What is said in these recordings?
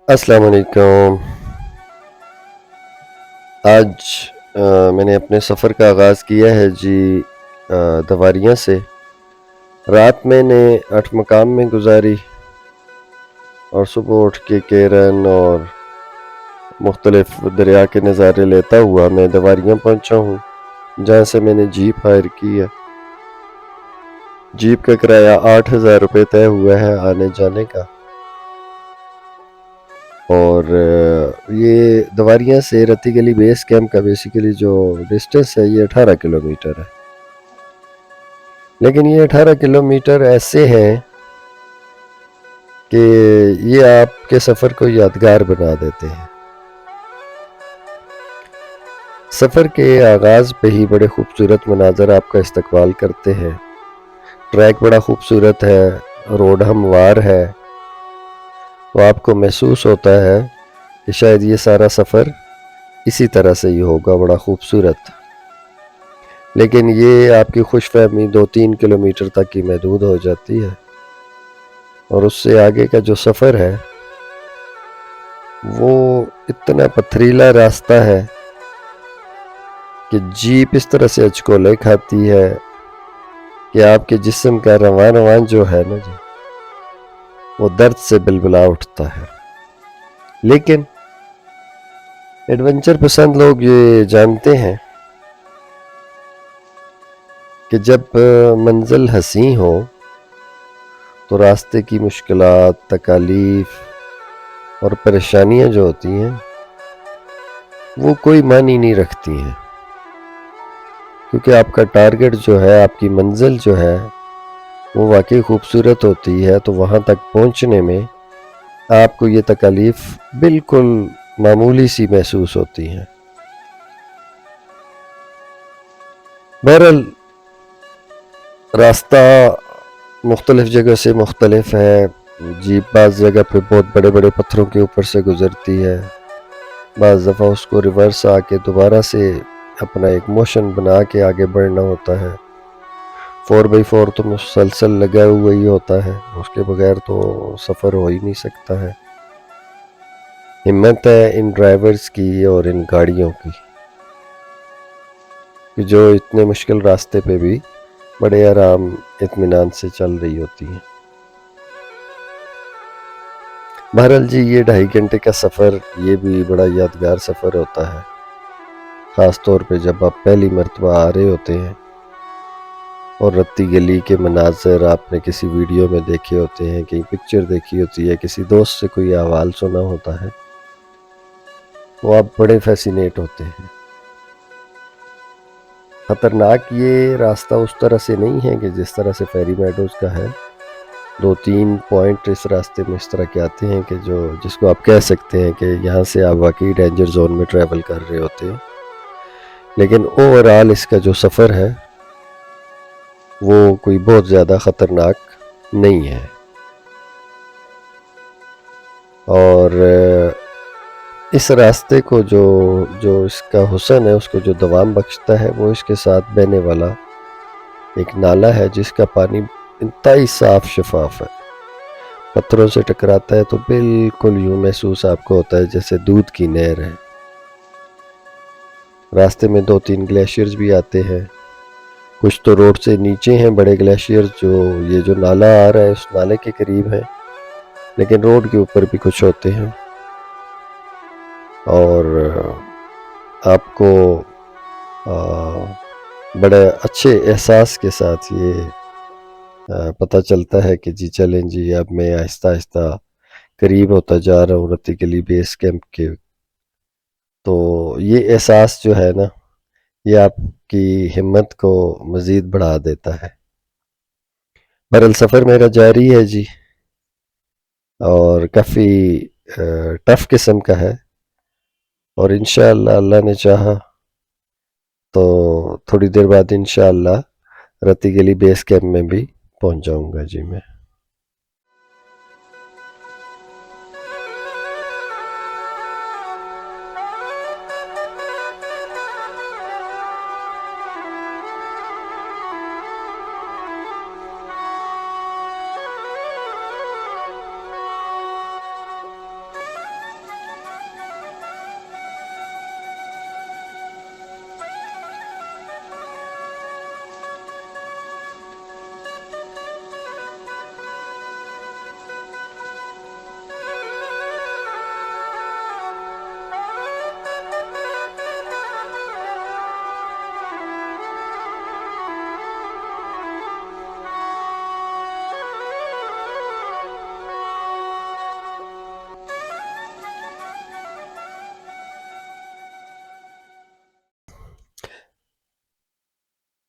السلام علیکم۔ آج میں نے اپنے سفر کا آغاز کیا ہے جی دواریاں سے۔ رات میں نے 8 مقام میں گزاری اور صبح اٹھ کے کیرن اور مختلف دریا کے نظارے لیتا ہوا میں دواریاں پہنچا ہوں، جہاں سے میں نے جیپ ہائر کی ہے۔ جیپ کا کرایہ 8,000 روپے طے ہوا ہے آنے جانے کا، اور یہ دواریاں سے رتی گلی بیس کیمپ کا بیسیکلی جو ڈسٹنس ہے یہ 18 کلومیٹر ہے، لیکن یہ 18 کلومیٹر ایسے ہیں کہ یہ آپ کے سفر کو یادگار بنا دیتے ہیں۔ سفر کے آغاز پہ ہی بڑے خوبصورت مناظر آپ کا استقبال کرتے ہیں۔ ٹریک بڑا خوبصورت ہے، روڈ ہموار ہے، تو آپ کو محسوس ہوتا ہے کہ شاید یہ سارا سفر اسی طرح سے ہی ہوگا، بڑا خوبصورت۔ لیکن یہ آپ کی خوش فہمی 2-3 کلومیٹر تک ہی محدود ہو جاتی ہے، اور اس سے آگے کا جو سفر ہے وہ اتنا پتھریلا راستہ ہے کہ جیپ اس طرح سے اچکولے کھاتی ہے کہ آپ کے جسم کا رواں جو ہے نا جی، وہ درد سے بلبلا اٹھتا ہے۔ لیکن ایڈونچر پسند لوگ یہ جانتے ہیں کہ جب منزل حسین ہو تو راستے کی مشکلات، تکالیف اور پریشانیاں جو ہوتی ہیں وہ کوئی معنی نہیں رکھتی ہیں، کیونکہ آپ کا ٹارگٹ جو ہے، آپ کی منزل جو ہے وہ واقعی خوبصورت ہوتی ہے، تو وہاں تک پہنچنے میں آپ کو یہ تکالیف بالکل معمولی سی محسوس ہوتی ہیں۔ بہرحال راستہ مختلف جگہ سے مختلف ہے۔ جیپ بعض جگہ پہ بہت بڑے بڑے پتھروں کے اوپر سے گزرتی ہے، بعض دفعہ اس کو ریورس آ کے دوبارہ سے اپنا ایک موشن بنا کے آگے بڑھنا ہوتا ہے۔ 4x4 تو مسلسل لگا ہوا ہی ہوتا ہے، اس کے بغیر تو سفر ہو ہی نہیں سکتا ہے۔ ہمت ہے ان ڈرائیورز کی اور ان گاڑیوں کی کہ جو اتنے مشکل راستے پہ بھی بڑے آرام اطمینان سے چل رہی ہوتی ہیں۔ بہرحال جی یہ 2.5 گھنٹے کا سفر یہ بھی بڑا یادگار سفر ہوتا ہے، خاص طور پہ جب آپ پہلی مرتبہ آ رہے ہوتے ہیں اور رتی گلی کے مناظر آپ نے کسی ویڈیو میں دیکھے ہوتے ہیں، کہیں پکچر دیکھی ہوتی ہے، کسی دوست سے کوئی احوال سنا ہوتا ہے، وہ آپ بڑے فیسینیٹ ہوتے ہیں۔ خطرناک یہ راستہ اس طرح سے نہیں ہے کہ جس طرح سے فیری میڈوز کا ہے۔ 2-3 پوائنٹ اس راستے میں اس طرح کے آتے ہیں کہ جس کو آپ کہہ سکتے ہیں کہ یہاں سے آپ واقعی ڈینجر زون میں ٹریول کر رہے ہوتے ہیں، لیکن اوورآل اس کا جو سفر ہے وہ کوئی بہت زیادہ خطرناک نہیں ہے۔ اور اس راستے کو جو اس کا حسن ہے، اس کو جو دوام بخشتا ہے، وہ اس کے ساتھ بہنے والا ایک نالہ ہے جس کا پانی انتہائی صاف شفاف ہے۔ پتھروں سے ٹکراتا ہے تو بالکل یوں محسوس آپ کو ہوتا ہے جیسے دودھ کی نہر ہے۔ راستے میں 2-3 گلیشیئرز بھی آتے ہیں، کچھ تو روڈ سے نیچے ہیں بڑے گلیشیئرز، یہ جو نالہ آ رہا ہے اس نالے کے قریب ہے، لیکن روڈ کے اوپر بھی کچھ ہوتے ہیں، اور آپ کو بڑے اچھے احساس کے ساتھ یہ پتہ چلتا ہے کہ جی چلیں جی اب میں آہستہ آہستہ قریب ہوتا جا رہا ہوں رتی گلی بیس کیمپ کے۔ تو یہ احساس جو ہے نا یہ آپ کی ہمت کو مزید بڑھا دیتا ہے۔ بہرحال سفر میرا جاری ہے جی، اور کافی ٹف قسم کا ہے، اور انشاءاللہ اللہ نے چاہا تو تھوڑی دیر بعد انشاءاللہ رتی گلی بیس کیمپ میں بھی پہنچ جاؤں گا جی میں۔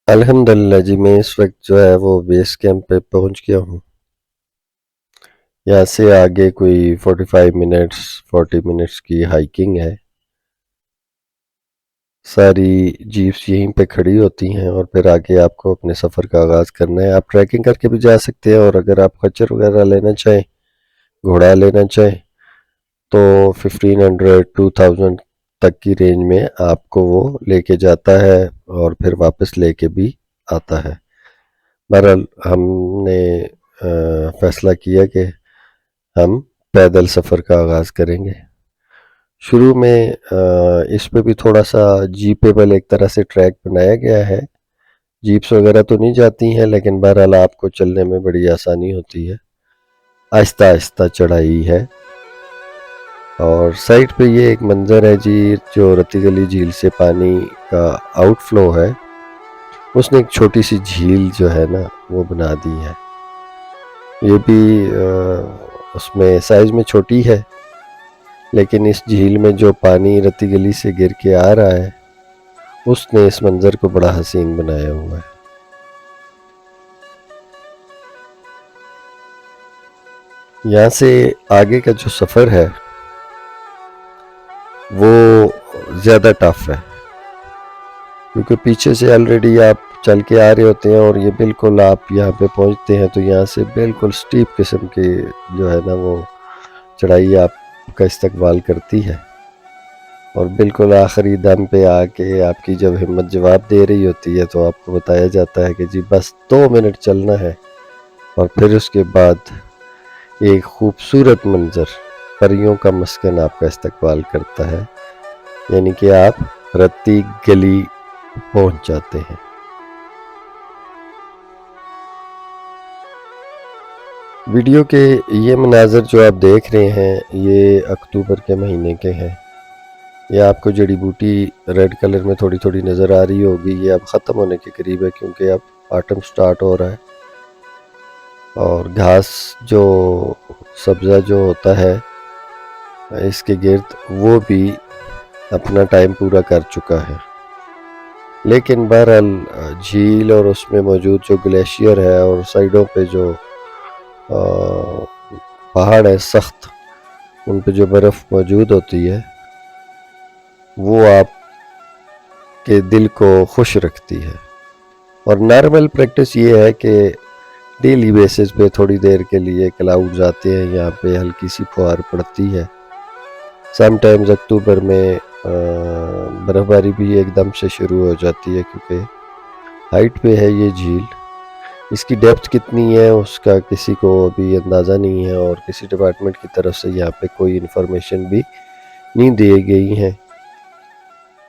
الحمدللہ جی، میں اس وقت جو ہے وہ بیس کیمپ پہ پہنچ گیا ہوں. یہاں سے آگے کوئی 40 منٹس کی ہائیکنگ ہے. ساری جیپس یہیں پہ کھڑی ہوتی ہیں اور پھر آگے آپ کو اپنے سفر کا آغاز کرنا ہے. آپ ٹریکنگ کر کے بھی جا سکتے ہیں، اور اگر آپ خچر وغیرہ لینا چاہیں، گھوڑا لینا چاہیں، تو 1500 2000 تک کی رینج میں آپ کو وہ لے کے جاتا ہے اور پھر واپس لے کے بھی آتا ہے. بہرحال ہم نے فیصلہ کیا کہ ہم پیدل سفر کا آغاز کریں گے. شروع میں اس پہ بھی تھوڑا سا جیپیبل ایک طرح سے ٹریک بنایا گیا ہے. جیپس وغیرہ تو نہیں جاتی ہیں، لیکن بہرحال آپ کو چلنے میں بڑی آسانی ہوتی ہے. آہستہ آہستہ چڑھائی ہے. اور سائڈ پہ یہ ایک منظر ہے جی، جو رتی گلی جھیل سے پانی کا آؤٹ فلو ہے، اس نے ایک چھوٹی سی جھیل جو ہے نا وہ بنا دی ہے. یہ بھی اس میں سائز میں چھوٹی ہے، لیکن اس جھیل میں جو پانی رتی گلی سے گر کے آ رہا ہے، اس نے اس منظر کو بڑا حسین بنایا ہوا ہے. یہاں سے آگے کا جو سفر ہے وہ زیادہ ٹف ہے، کیونکہ پیچھے سے آلریڈی آپ چل کے آ رہے ہوتے ہیں، اور یہ بالکل آپ یہاں پہ پہنچتے ہیں تو یہاں سے بالکل سٹیپ قسم کی جو ہے نا وہ چڑھائی آپ کا استقبال کرتی ہے. اور بالکل آخری دم پہ آ کے آپ کی جب ہمت جواب دے رہی ہوتی ہے تو آپ کو بتایا جاتا ہے کہ جی بس 2 منٹ چلنا ہے، اور پھر اس کے بعد ایک خوبصورت منظر، پریوں کا مسکن آپ کا استقبال کرتا ہے. یعنی کہ آپ رتی گلی پہنچ جاتے ہیں. ویڈیو کے یہ مناظر جو آپ دیکھ رہے ہیں یہ اکتوبر کے مہینے کے ہیں. یہ آپ کو جڑی بوٹی ریڈ کلر میں تھوڑی تھوڑی نظر آ رہی ہوگی، یہ اب ختم ہونے کے قریب ہے، کیونکہ اب آٹم سٹارٹ ہو رہا ہے. اور گھاس جو سبزہ جو ہوتا ہے اس کے گرد، وہ بھی اپنا ٹائم پورا کر چکا ہے. لیکن بہرحال جھیل اور اس میں موجود جو گلیشیئر ہے اور سائڈوں پہ جو پہاڑ ہے سخت، ان پہ جو برف موجود ہوتی ہے وہ آپ کے دل کو خوش رکھتی ہے. اور نارمل پریکٹس یہ ہے کہ ڈیلی بیسس پہ تھوڑی دیر کے لیے کلاؤڈز آتے ہیں، یہاں پہ ہلکی سی پھوار پڑتی ہے. سم ٹائمز اکتوبر میں برف باری بھی ایک دم سے شروع ہو جاتی ہے، کیونکہ ہائٹ پہ ہے یہ جھیل. اس کی ڈیپتھ کتنی ہے اس کا کسی کو ابھی اندازہ نہیں ہے، اور کسی ڈپارٹمنٹ کی طرف سے یہاں پہ کوئی انفارمیشن بھی نہیں دی گئی ہیں.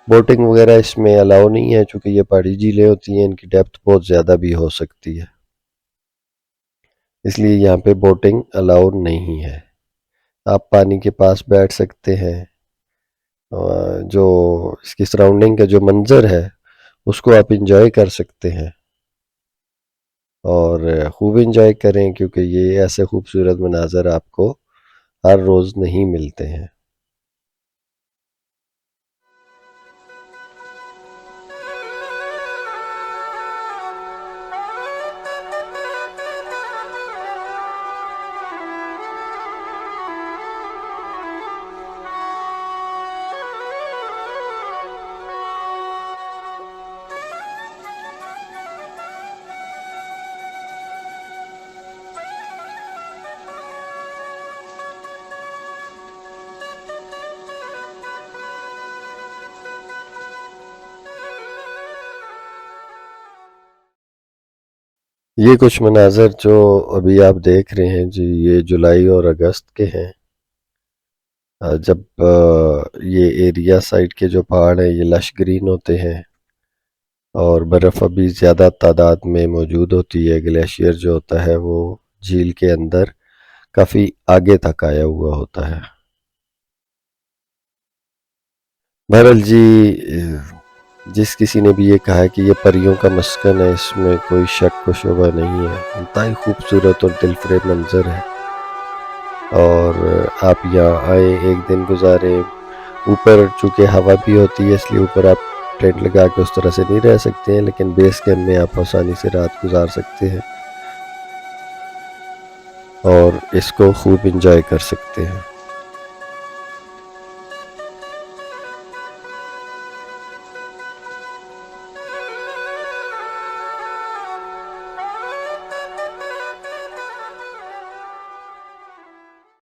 بوٹنگ وغیرہ اس میں الاؤ نہیں ہے، چونکہ یہ پہاڑی جھیلیں ہوتی ہیں، ان کی ڈیپتھ بہت زیادہ بھی ہو سکتی ہے، اس لیے یہاں پہ بوٹنگ الاؤ نہیں ہے. آپ پانی کے پاس بیٹھ سکتے ہیں. جو اس کی سراؤنڈنگ کا جو منظر ہے اس کو آپ انجوائے کر سکتے ہیں، اور خوب انجوائے کریں، کیونکہ یہ ایسے خوبصورت مناظر آپ کو ہر روز نہیں ملتے ہیں. یہ کچھ مناظر جو ابھی آپ دیکھ رہے ہیں جی، یہ جولائی اور اگست کے ہیں، جب یہ ایریا سائڈ کے جو پہاڑ ہیں یہ لش گرین ہوتے ہیں اور برف ابھی زیادہ تعداد میں موجود ہوتی ہے. گلیشیئر جو ہوتا ہے وہ جھیل کے اندر کافی آگے تک آیا ہوا ہوتا ہے. بہرحال جی، جس کسی نے بھی یہ کہا کہ یہ پریوں کا مسکن ہے، اس میں کوئی شک و شبہ نہیں ہے. انتہائی خوبصورت اور دل فریب منظر ہے، اور آپ یہاں آئیں، ایک دن گزاریں. اوپر چونکہ ہوا بھی ہوتی ہے، اس لیے اوپر آپ ٹینٹ لگا کے اس طرح سے نہیں رہ سکتے ہیں، لیکن بیس کیمپ میں آپ آسانی سے رات گزار سکتے ہیں اور اس کو خوب انجوائے کر سکتے ہیں۔